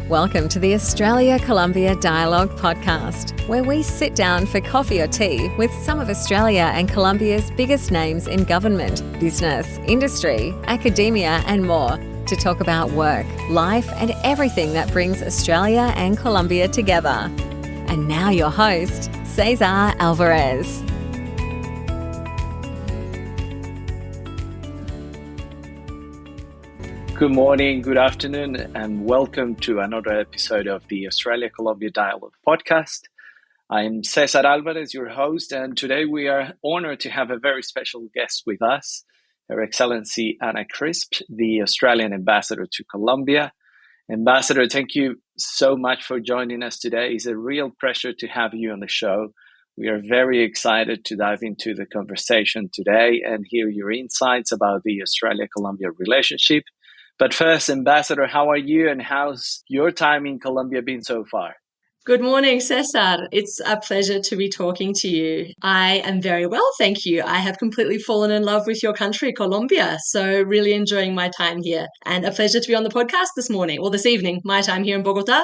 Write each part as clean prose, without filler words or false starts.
Welcome to the Australia-Colombia Dialogue Podcast, where we sit down for coffee or tea with some of Australia and Colombia's biggest names in government, business, industry, academia, and more to talk about work, life, and everything that brings Australia and Colombia together. And now your host, Cesar Alvarez. Good morning, good afternoon, and welcome to another episode of the Australia-Colombia Dialogue Podcast. I'm Cesar Alvarez, your host, and today we are honored to have a very special guest with us, Her Excellency Anna Chrisp, the Australian Ambassador to Colombia. Ambassador, thank you so much for joining us today. It's a real pleasure to have you on the show. We are very excited to dive into the conversation today and hear your insights about the Australia-Colombia relationship. But first, Ambassador, how are you and how's your time in Colombia been so far? Good morning, Cesar. It's a pleasure to be talking to you. I am very well, thank you. I have completely fallen in love with your country, Colombia. So really enjoying my time here, and a pleasure to be on the podcast this morning, or this evening, my time here in Bogota,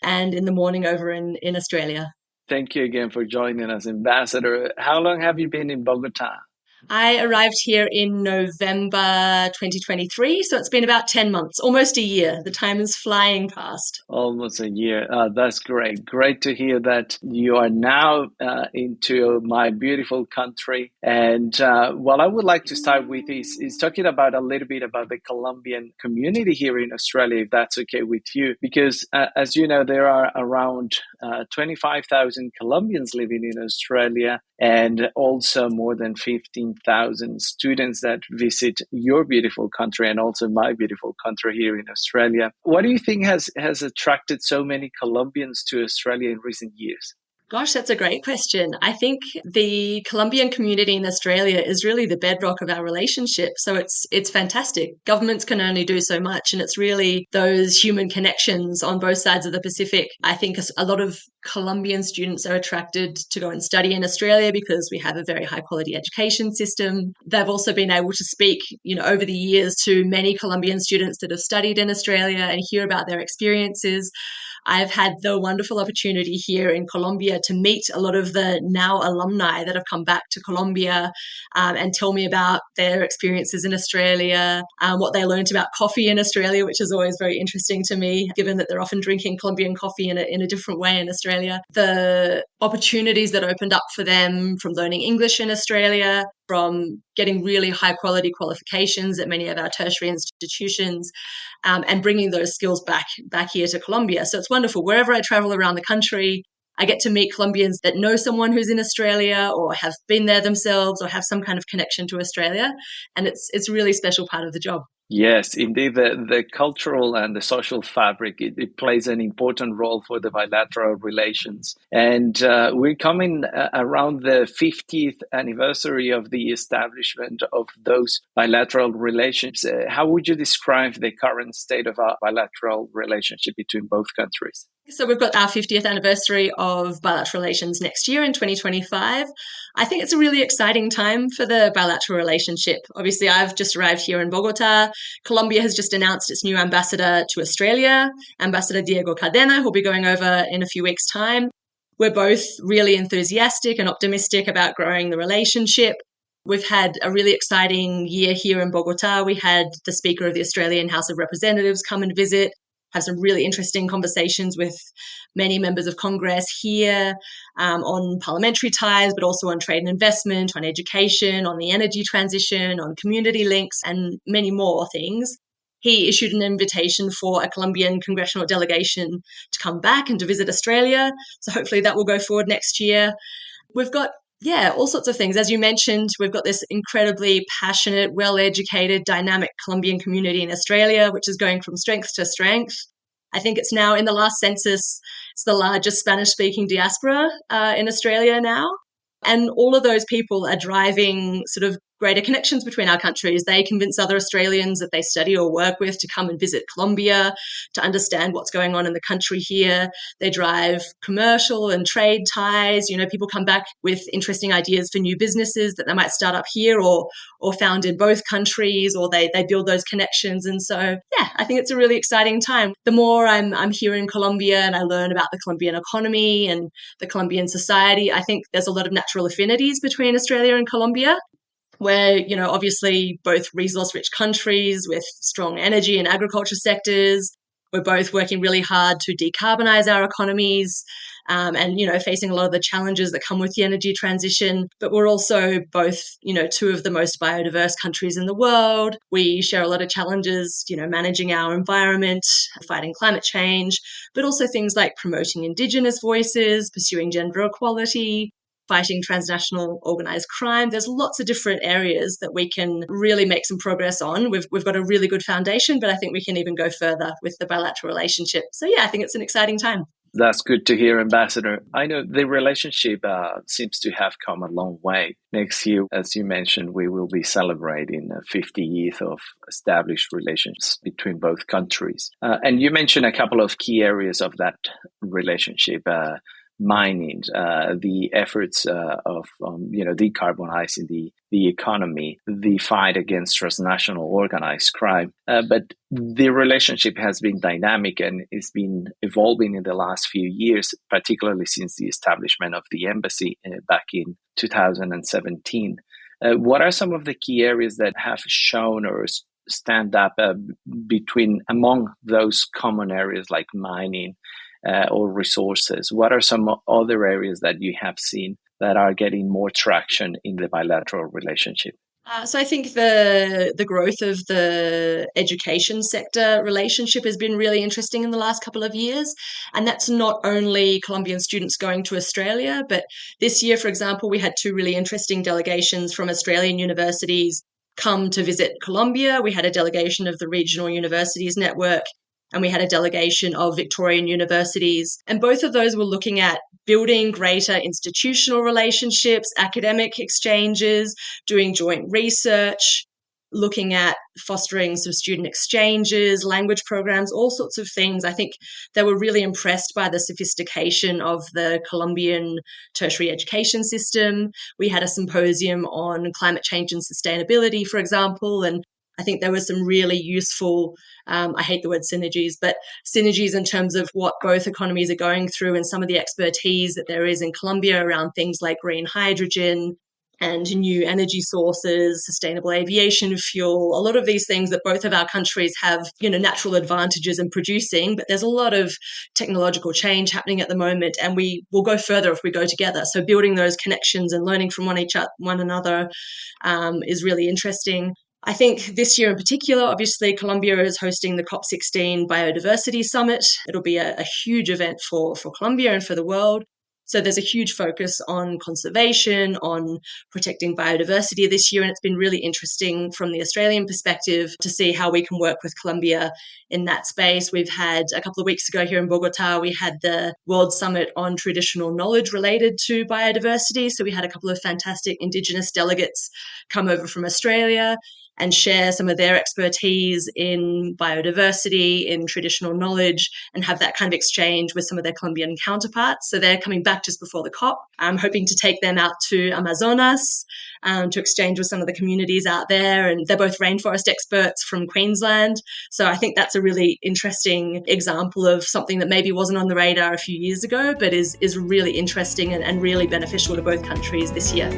and in the morning over in Australia. Thank you again for joining us, Ambassador. How long have you been in Bogota? I arrived here in November 2023, so it's been about 10 months, almost a year. The time is flying past. Almost a year. That's great. Great to hear that you are now into my beautiful country. And what I would like to start with is talking about a little bit about the Colombian community here in Australia, if that's okay with you. Because as you know, there are around 25,000 Colombians living in Australia, and also more than 15,000 students that visit your beautiful country and also my beautiful country here in Australia. What do you think has attracted so many Colombians to Australia in recent years? Gosh, that's a great question. I think the Colombian community in Australia is really the bedrock of our relationship. So it's fantastic. Governments can only do so much, and it's really those human connections on both sides of the Pacific. I think a lot of Colombian students are attracted to go and study in Australia because we have a very high quality education system. They've also been able to speak, over the years to many Colombian students that have studied in Australia and hear about their experiences. I've had the wonderful opportunity here in Colombia to meet a lot of the now alumni that have come back to Colombia and tell me about their experiences in Australia, what they learned about coffee in Australia, which is always very interesting to me, given that they're often drinking Colombian coffee in a different way in Australia. The opportunities that opened up for them from learning English in Australia, from getting really high quality qualifications at many of our tertiary institutions, and bringing those skills back here to Colombia. So it's wonderful. Wherever I travel around the country, I get to meet Colombians that know someone who's in Australia or have been there themselves or have some kind of connection to Australia. And it's a really special part of the job. Yes, indeed, the cultural and the social fabric, it plays an important role for the bilateral relations. And we're coming around the 50th anniversary of the establishment of those bilateral relations. How would you describe the current state of our bilateral relationship between both countries? So we've got our 50th anniversary of bilateral relations next year in 2025. I think it's a really exciting time for the bilateral relationship. Obviously, I've just arrived here in Bogota. Colombia has just announced its new ambassador to Australia, Ambassador Diego Cadena, who'll be going over in a few weeks' time. We're both really enthusiastic and optimistic about growing the relationship. We've had a really exciting year here in Bogota. We had the Speaker of the Australian House of Representatives come and visit, have some really interesting conversations with many members of Congress here on parliamentary ties, but also on trade and investment, on education, on the energy transition, on community links, and many more things. He issued an invitation for a Colombian congressional delegation to come back and to visit Australia. So hopefully that will go forward next year. We've got all sorts of things. As you mentioned, we've got this incredibly passionate, well-educated, dynamic Colombian community in Australia, which is going from strength to strength. I think it's now, in the last census, it's the largest Spanish-speaking diaspora in Australia now. And all of those people are driving sort of greater connections between our countries. They convince other Australians that they study or work with to come and visit Colombia, to understand what's going on in the country here. They drive commercial and trade ties. People come back with interesting ideas for new businesses that they might start up here or found in both countries, or they build those connections. And so, yeah, I think it's a really exciting time. The more I'm here in Colombia and I learn about the Colombian economy and the Colombian society, I think there's a lot of natural affinities between Australia and Colombia. We're, obviously both resource-rich countries with strong energy and agriculture sectors. We're both working really hard to decarbonize our economies and, facing a lot of the challenges that come with the energy transition. But we're also both, two of the most biodiverse countries in the world. We share a lot of challenges, managing our environment, fighting climate change, but also things like promoting Indigenous voices, pursuing gender equality, fighting transnational organised crime. There's lots of different areas that we can really make some progress on. We've got a really good foundation, but I think we can even go further with the bilateral relationship. So yeah, I think it's an exciting time. That's good to hear, Ambassador. I know the relationship seems to have come a long way. Next year, as you mentioned, we will be celebrating 50 years of established relations between both countries. And you mentioned a couple of key areas of that relationship. Mining, the efforts of decarbonizing the economy, the fight against transnational organized crime. But the relationship has been dynamic and it's been evolving in the last few years, particularly since the establishment of the embassy back in 2017. What are some of the key areas that have shown or stand up among those common areas like mining or resources? What are some other areas that you have seen that are getting more traction in the bilateral relationship? So I think the growth of the education sector relationship has been really interesting in the last couple of years. And that's not only Colombian students going to Australia, but this year, for example, we had 2 really interesting delegations from Australian universities come to visit Colombia. We had a delegation of the Regional Universities Network, and we had a delegation of Victorian universities. And both of those were looking at building greater institutional relationships, academic exchanges, doing joint research, looking at fostering some student exchanges, language programs, all sorts of things. I think they were really impressed by the sophistication of the Colombian tertiary education system. We had a symposium on climate change and sustainability, for example, and I think there were some really useful, I hate the word synergies, but synergies in terms of what both economies are going through and some of the expertise that there is in Colombia around things like green hydrogen and new energy sources, sustainable aviation fuel, a lot of these things that both of our countries have, natural advantages in producing, but there's a lot of technological change happening at the moment, and we will go further if we go together. So building those connections and learning from one another is really interesting. I think this year in particular, obviously, Colombia is hosting the COP16 Biodiversity Summit. It'll be a huge event for Colombia and for the world. So there's a huge focus on conservation, on protecting biodiversity this year. And it's been really interesting from the Australian perspective to see how we can work with Colombia in that space. We've had a couple of weeks ago here in Bogota, we had the World Summit on traditional knowledge related to biodiversity. So we had a couple of fantastic Indigenous delegates come over from Australia and share some of their expertise in biodiversity, in traditional knowledge, and have that kind of exchange with some of their Colombian counterparts. So they're coming back just before the COP. I'm hoping to take them out to Amazonas to exchange with some of the communities out there. And they're both rainforest experts from Queensland. So I think that's a really interesting example of something that maybe wasn't on the radar a few years ago, but is really interesting and really beneficial to both countries this year.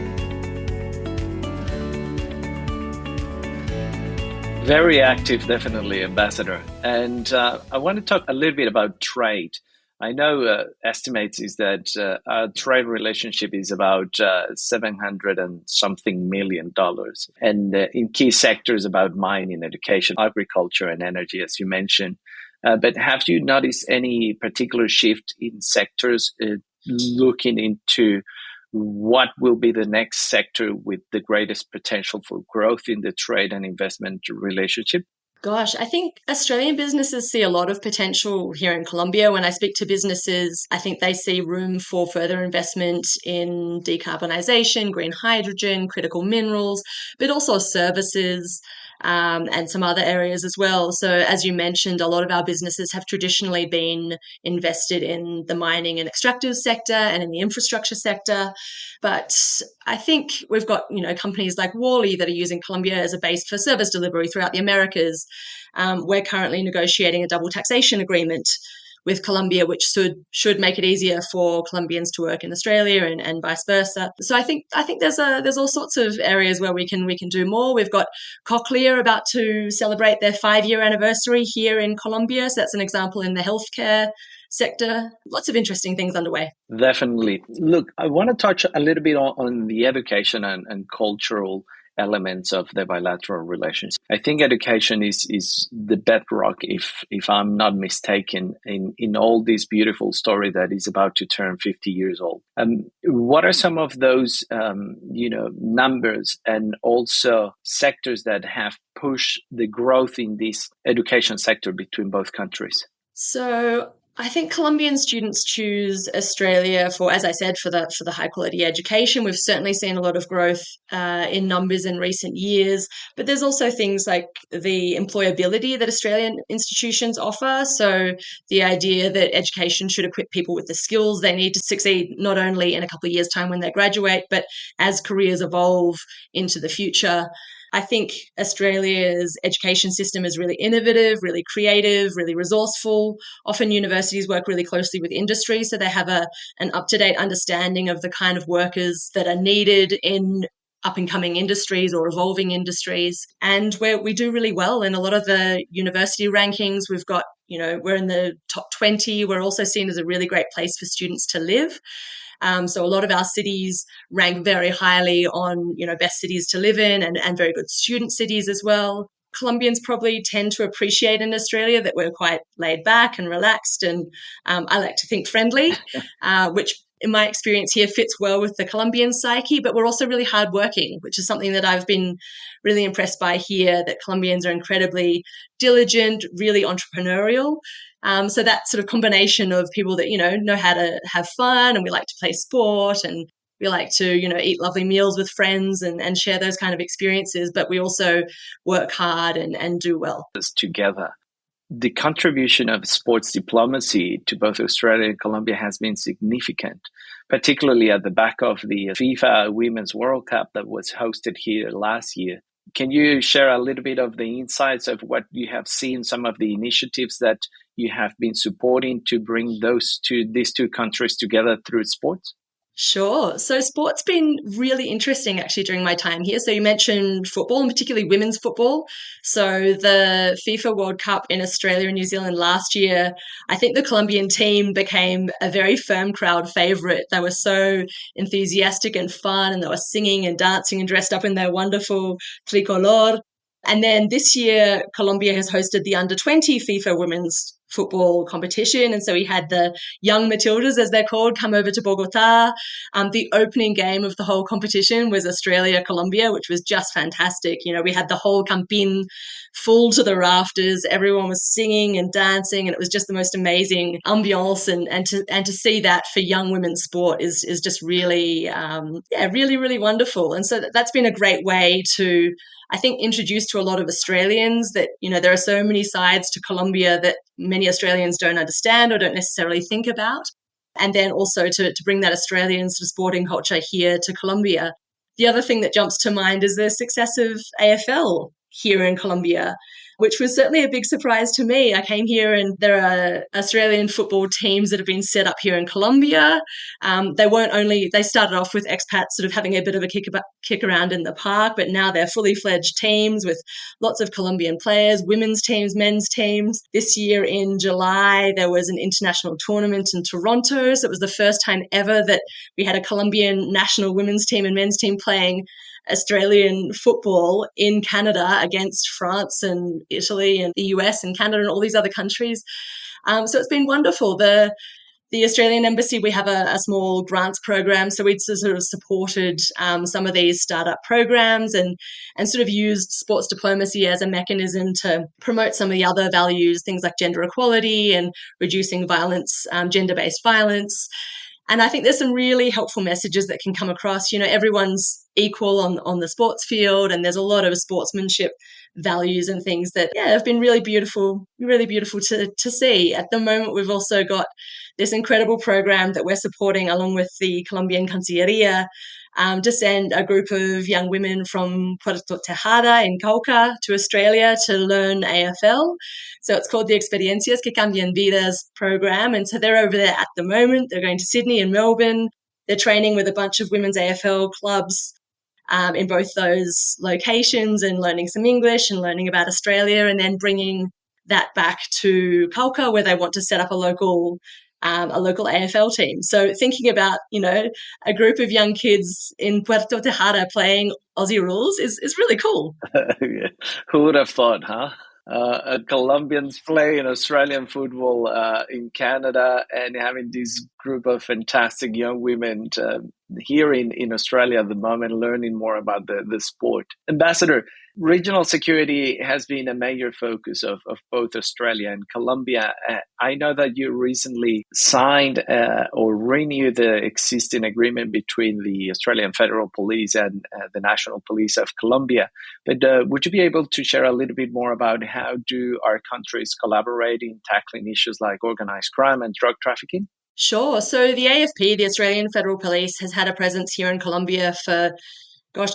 Very active, definitely, Ambassador. And I want to talk a little bit about trade. I know estimates is that our trade relationship is about $700 and something million, and in key sectors about mining, education, agriculture, and energy, as you mentioned. But have you noticed any particular shift in sectors looking into what will be the next sector with the greatest potential for growth in the trade and investment relationship? Gosh, I think Australian businesses see a lot of potential here in Colombia. When I speak to businesses, I think they see room for further investment in decarbonisation, green hydrogen, critical minerals, but also services. And some other areas as well. So, as you mentioned, a lot of our businesses have traditionally been invested in the mining and extractive sector and in the infrastructure sector. But I think we've got, companies like Worley that are using Colombia as a base for service delivery throughout the Americas. We're currently negotiating a double taxation agreement with Colombia, which should make it easier for Colombians to work in Australia and vice versa. So I think there's all sorts of areas where we can do more. We've got Cochlear about to celebrate their 5-year anniversary here in Colombia. So that's an example in the healthcare sector. Lots of interesting things underway. Definitely. Look, I want to touch a little bit on the education and cultural elements of the bilateral relations. I think education is the bedrock, if I'm not mistaken, in all this beautiful story that is about to turn 50 years old. What are some of those numbers and also sectors that have pushed the growth in this education sector between both countries? So I think Colombian students choose Australia for, as I said, for the high quality education. We've certainly seen a lot of growth in numbers in recent years, but there's also things like the employability that Australian institutions offer. So the idea that education should equip people with the skills they need to succeed, not only in a couple of years' time when they graduate, but as careers evolve into the future. I think Australia's education system is really innovative, really creative, really resourceful. Often universities work really closely with industry, so they have an up-to-date understanding of the kind of workers that are needed in up-and-coming industries or evolving industries. And we do really well in a lot of the university rankings. We've got, we're in the top 20. We're also seen as a really great place for students to live. So a lot of our cities rank very highly on, best cities to live in and very good student cities as well. Colombians probably tend to appreciate in Australia that we're quite laid back and relaxed and I like to think friendly, which in my experience here fits well with the Colombian psyche, but we're also really hardworking, which is something that I've been really impressed by here, that Colombians are incredibly diligent, really entrepreneurial. So that sort of combination of people that, know how to have fun, and we like to play sport, and we like to, eat lovely meals with friends and share those kind of experiences, but we also work hard and do well. Together. The contribution of sports diplomacy to both Australia and Colombia has been significant, particularly at the back of the FIFA Women's World Cup that was hosted here last year. Can you share a little bit of the insights of what you have seen, some of the initiatives that you have been supporting to bring these two countries together through sports? Sure. So sport's been really interesting actually during my time here. So you mentioned football, and particularly women's football. So the FIFA World Cup in Australia and New Zealand last year, I think the Colombian team became a very firm crowd favourite. They were so enthusiastic and fun, and they were singing and dancing and dressed up in their wonderful tricolor. And then this year, Colombia has hosted the under-20 FIFA women's football competition. And so we had the young Matildas, as they're called, come over to Bogota. The opening game of the whole competition was Australia-Colombia, which was just fantastic. We had the whole campín full to the rafters. Everyone was singing and dancing, and it was just the most amazing ambiance. And to see that for young women's sport is just really, really, really wonderful. And so that's been a great way to, I think, introduce to a lot of Australians that, there are so many sides to Colombia that many Australians don't understand or don't necessarily think about. And then also to bring that Australian sort of sporting culture here to Colombia. The other thing that jumps to mind is the success of AFL here in Colombia, which was certainly a big surprise to me. I came here and there are Australian football teams that have been set up here in Colombia. They started off with expats sort of having a bit of a kick around in the park, but now they're fully fledged teams with lots of Colombian players, women's teams, men's teams. This year in July, there was an international tournament in Toronto. So it was the first time ever that we had a Colombian national women's team and men's team playing Australian football in Canada against France and Italy and the US and Canada and all these other countries. So it's been wonderful. The the Australian Embassy, we have a small grants program. So we'd sort of supported some of these startup programs and sort of used sports diplomacy as a mechanism to promote some of the other values, things like gender equality and reducing violence, gender-based violence. And I think there's some really helpful messages that can come across. Everyone's equal on the sports field, and there's a lot of sportsmanship values and things that, have been really beautiful to see. At the moment, we've also got this incredible program that we're supporting along with the Colombian Cancilleria to send a group of young women from Puerto Tejada in Cauca to Australia to learn AFL. So it's called the Experiencias que Cambian Vidas program. And so they're over there at the moment. They're going to Sydney and Melbourne. They're training with a bunch of women's AFL clubs in both those locations and learning some English and learning about Australia, and then bringing that back to Cauca where they want to set up a local AFL team. So thinking about, a group of young kids in Puerto Tejada playing Aussie rules is really cool. Yeah. Who would have thought, huh? Colombians playing Australian football in Canada and having this group of fantastic young women here in Australia at the moment, learning more about the sport. Ambassador, regional security has been a major focus of both Australia and Colombia. I know that you recently signed or renewed the existing agreement between the Australian Federal Police and the National Police of Colombia. But would you be able to share a little bit more about how do our countries collaborate in tackling issues like organized crime and drug trafficking? Sure. So the AFP, the Australian Federal Police, has had a presence here in Colombia for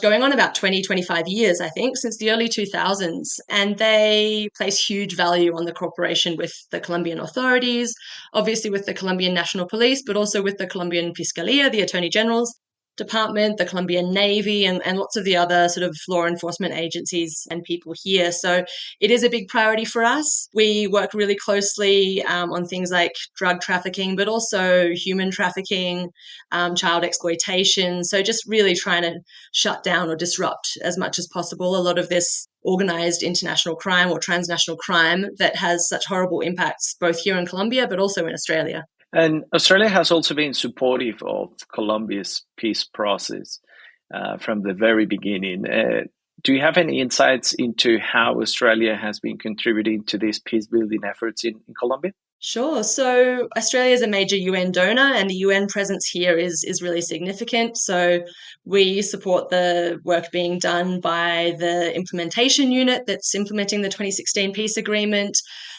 going on about 20, 25 years, I think, since the early 2000s. And they place huge value on the cooperation with the Colombian authorities, obviously with the Colombian National Police, but also with the Colombian Fiscalia, the Attorney General's Department, the Colombian Navy, and lots of the other sort of law enforcement agencies and people here. So it is a big priority for us. We work really closely on things like drug trafficking, but also human trafficking, child exploitation. So just really trying to shut down or disrupt as much as possible a lot of this organized international crime or transnational crime that has such horrible impacts both here in Colombia, but also in Australia. And Australia has also been supportive of Colombia's peace process from the very beginning. Do you have any insights into how Australia has been contributing to these peace-building efforts in Colombia? Sure. So Australia is a major UN donor, and the UN presence here is really significant. So we support the work being done by the implementation unit that's implementing the 2016 peace agreement,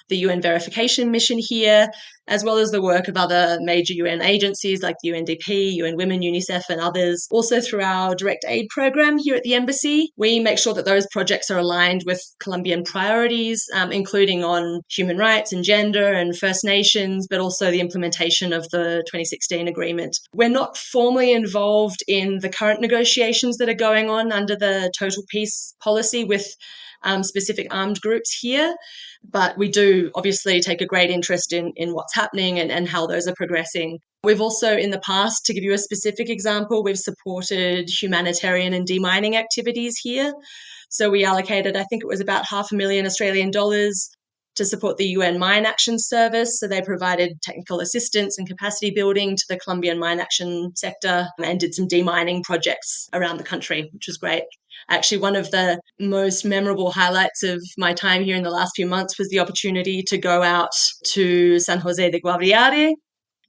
the UN verification mission here, as well as the work of other major UN agencies like the UNDP, UN Women, UNICEF, and others. Also through our direct aid program here at the Embassy, we make sure that those projects are aligned with Colombian priorities, including on human rights and gender and First Nations, but also the implementation of the 2016 agreement. We're not formally involved in the current negotiations that are going on under the total peace policy with specific armed groups here, but we do obviously take a great interest in what's happening and how those are progressing. We've also in the past, to give you a specific example, we've supported humanitarian and demining activities here. So we allocated, I think it was about $500,000 Australian dollars to support the UN Mine Action Service. So they provided technical assistance and capacity building to the Colombian mine action sector and did some demining projects around the country, which was great. Actually, one of the most memorable highlights of my time here in the last few months was the opportunity to go out to San Jose de Guaviare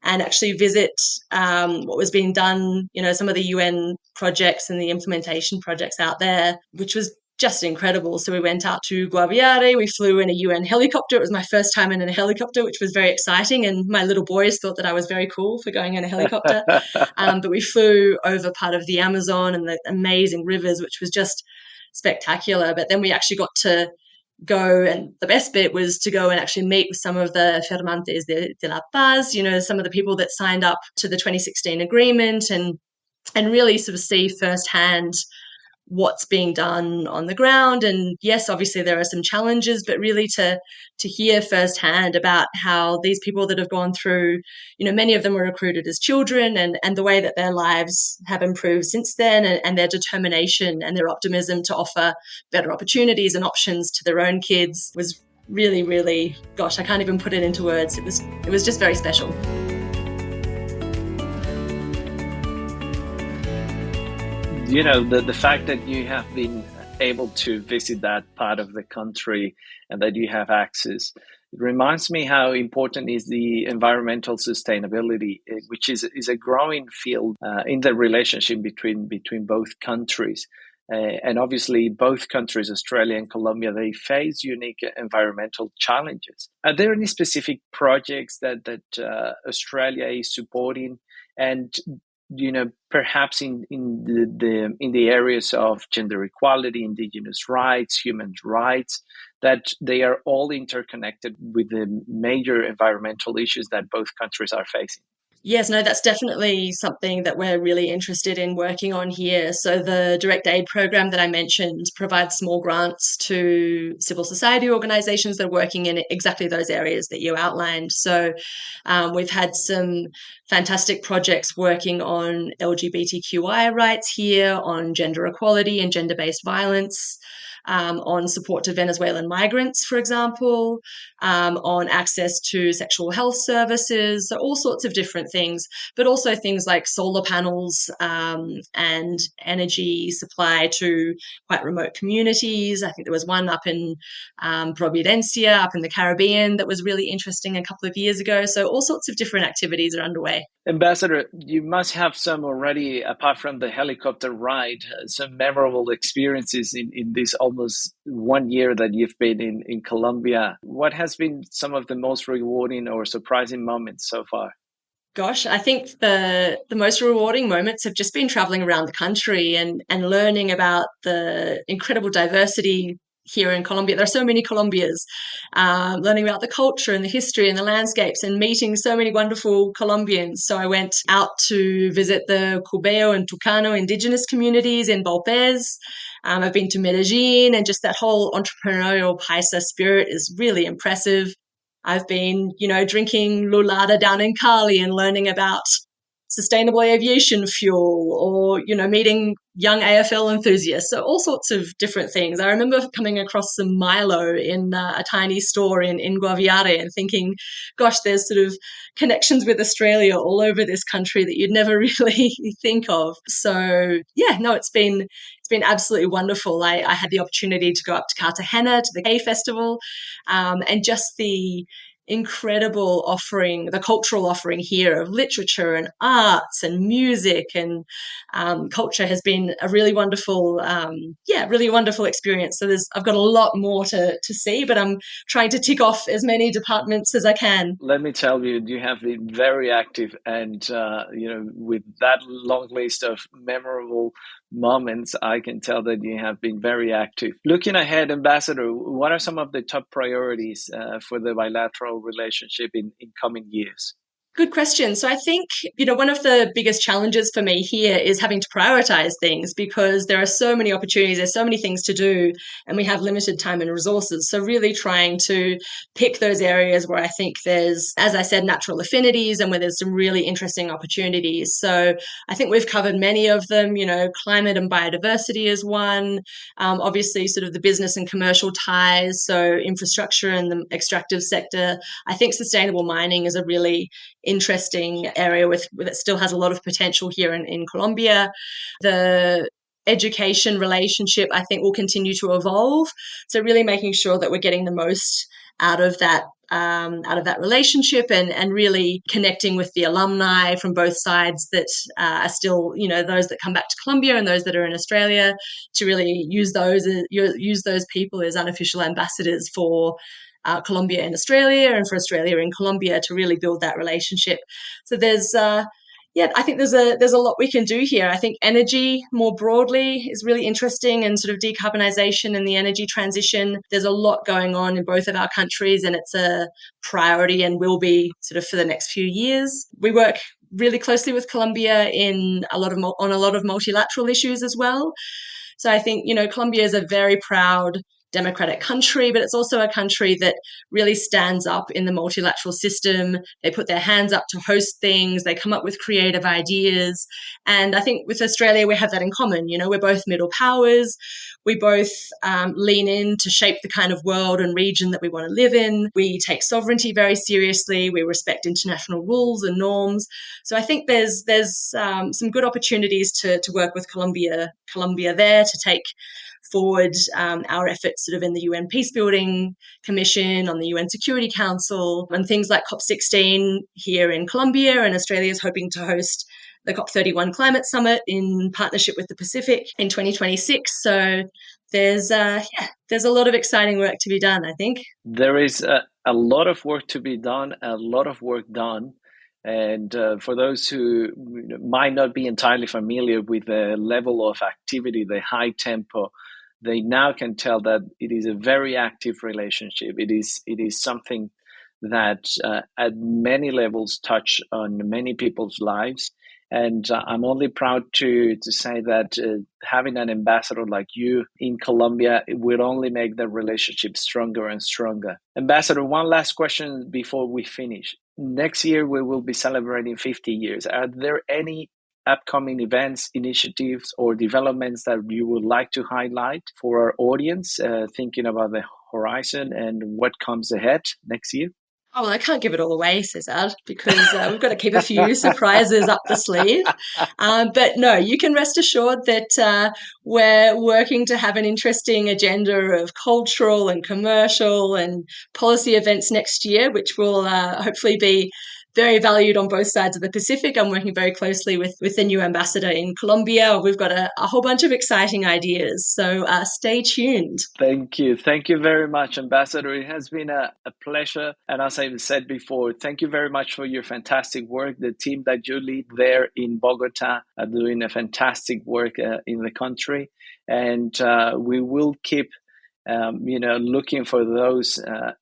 and actually visit what was being done, some of the UN projects and the implementation projects out there, which was just incredible. So we went out to Guaviare, we flew in a UN helicopter. It was my first time in a helicopter, which was very exciting. And my little boys thought that I was very cool for going in a helicopter. But we flew over part of the Amazon and the amazing rivers, which was just spectacular. But then we actually got to go, and the best bit was to go and actually meet with some of the firmantes de la paz, some of the people that signed up to the 2016 agreement and really sort of see firsthand what's being done on the ground. And yes, obviously there are some challenges, but really to hear firsthand about how these people that have gone through, many of them were recruited as children and the way that their lives have improved since then and their determination and their optimism to offer better opportunities and options to their own kids was really, really, I can't even put it into words. It was just very special. the fact that you have been able to visit that part of the country and that you have access, it reminds me how important is the environmental sustainability, which is a growing field in the relationship between both countries. And obviously, both countries, Australia and Colombia, they face unique environmental challenges. Are there any specific projects that Australia is supporting? And perhaps in the areas of gender equality, indigenous rights, human rights, that they are all interconnected with the major environmental issues that both countries are facing. Yes, no, that's definitely something that we're really interested in working on here. So the direct aid program that I mentioned provides small grants to civil society organisations that are working in exactly those areas that you outlined. So we've had some fantastic projects working on LGBTQI rights here, on gender equality and gender-based violence, on support to Venezuelan migrants, for example, on access to sexual health services, so all sorts of different things, but also things like solar panels and energy supply to quite remote communities. I think there was one up in Providencia, up in the Caribbean, that was really interesting a couple of years ago. So all sorts of different activities are underway. Ambassador, you must have some already, apart from the helicopter ride, some memorable experiences in this almost 1 year that you've been in Colombia. What has been some of the most rewarding or surprising moments so far? Gosh, I think the most rewarding moments have just been traveling around the country and learning about the incredible diversity here in Colombia. There are so many Colombias, learning about the culture and the history and the landscapes and meeting so many wonderful Colombians. So I went out to visit the Cubeo and Tucano indigenous communities in Valpez. I've been to Medellin, and just that whole entrepreneurial Paisa spirit is really impressive. I've been, drinking lulada down in Cali and learning about sustainable aviation fuel, or, meeting young AFL enthusiasts. So all sorts of different things. I remember coming across some Milo in a tiny store in Guaviare and thinking, gosh, there's sort of connections with Australia all over this country that you'd never really think of. So yeah, no, it's been absolutely wonderful. I had the opportunity to go up to Cartagena to the K Festival, and just the incredible offering, the cultural offering here of literature and arts and music and culture has been a really wonderful, really wonderful experience. So I've got a lot more to see, but I'm trying to tick off as many departments as I can. Let me tell you, you have been very active, and with that long list of memorable moments, I can tell that you have been very active. Looking ahead, Ambassador, what are some of the top priorities for the bilateral relationship in coming years? Good question. So I think, one of the biggest challenges for me here is having to prioritize things, because there are so many opportunities, there's so many things to do, and we have limited time and resources. So really trying to pick those areas where I think there's, as I said, natural affinities and where there's some really interesting opportunities. So I think we've covered many of them. Climate and biodiversity is one. Obviously, sort of the business and commercial ties, so infrastructure and the extractive sector. I think sustainable mining is a really interesting area that still has a lot of potential here in Colombia. The education relationship, I think, will continue to evolve. So really making sure that we're getting the most out of that relationship, and really connecting with the alumni from both sides that are still, those that come back to Colombia and those that are in Australia, to really use those people as unofficial ambassadors for Colombia in Australia and for Australia in Colombia, to really build that relationship. So there's I think there's a lot we can do here. I think energy more broadly is really interesting, and sort of decarbonisation and the energy transition. There's a lot going on in both of our countries, and it's a priority and will be sort of for the next few years. We work really closely with Colombia on a lot of multilateral issues as well. So I think, Colombia is a very proud democratic country, but it's also a country that really stands up in the multilateral system. They put their hands up to host things. They come up with creative ideas. And I think with Australia, we have that in common. You know, we're both middle powers. We both lean in to shape the kind of world and region that we want to live in. We take sovereignty very seriously. We respect international rules and norms. So I think there's some good opportunities to work with Colombia there to take forward our efforts sort of in the UN Peacebuilding Commission, on the UN Security Council, and things like COP16 here in Colombia. And Australia is hoping to host the COP31 Climate Summit in partnership with the Pacific in 2026. So there's a lot of exciting work to be done, I think. There is a lot of work to be done, a lot of work done. And for those who might not be entirely familiar with the level of activity, the high tempo, they now can tell that it is a very active relationship. It is something that at many levels touch on many people's lives. And I'm only proud to say that having an ambassador like you in Colombia, it will only make the relationship stronger and stronger. Ambassador, one last question before we finish. Next year, we will be celebrating 50 years. Are there any upcoming events, initiatives, or developments that you would like to highlight for our audience, thinking about the horizon and what comes ahead next year? Oh, well, I can't give it all away, Cesar, because we've got to keep a few surprises up the sleeve. But no, you can rest assured that we're working to have an interesting agenda of cultural and commercial and policy events next year, which will hopefully be very valued on both sides of the Pacific. I'm working very closely with the new ambassador in Colombia. We've got a whole bunch of exciting ideas. So stay tuned. Thank you. Thank you very much, Ambassador. It has been a pleasure. And as I said before, thank you very much for your fantastic work. The team that you lead there in Bogota are doing a fantastic work in the country. And we will keep looking for those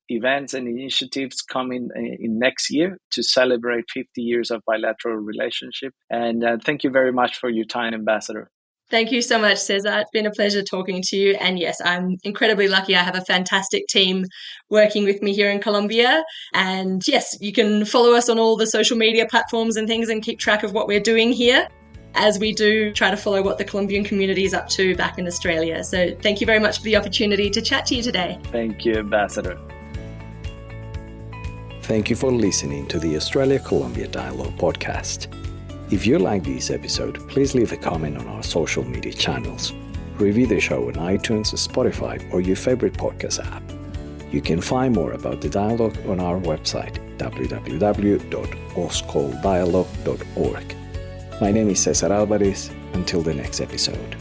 events and initiatives coming in next year to celebrate 50 years of bilateral relationship. And thank you very much for your time, Ambassador. Thank you so much, Cesar. It's been a pleasure talking to you. And yes, I'm incredibly lucky. I have a fantastic team working with me here in Colombia. And yes, you can follow us on all the social media platforms and things and keep track of what we're doing here, as we do try to follow what the Colombian community is up to back in Australia. So thank you very much for the opportunity to chat to you today. Thank you, Ambassador. Thank you for listening to the Australia-Colombia Dialogue Podcast. If you like this episode, please leave a comment on our social media channels. Review the show on iTunes, Spotify, or your favorite podcast app. You can find more about the dialogue on our website, www.auscoldialogue.org. My name is Cesar Alvarez. Until the next episode.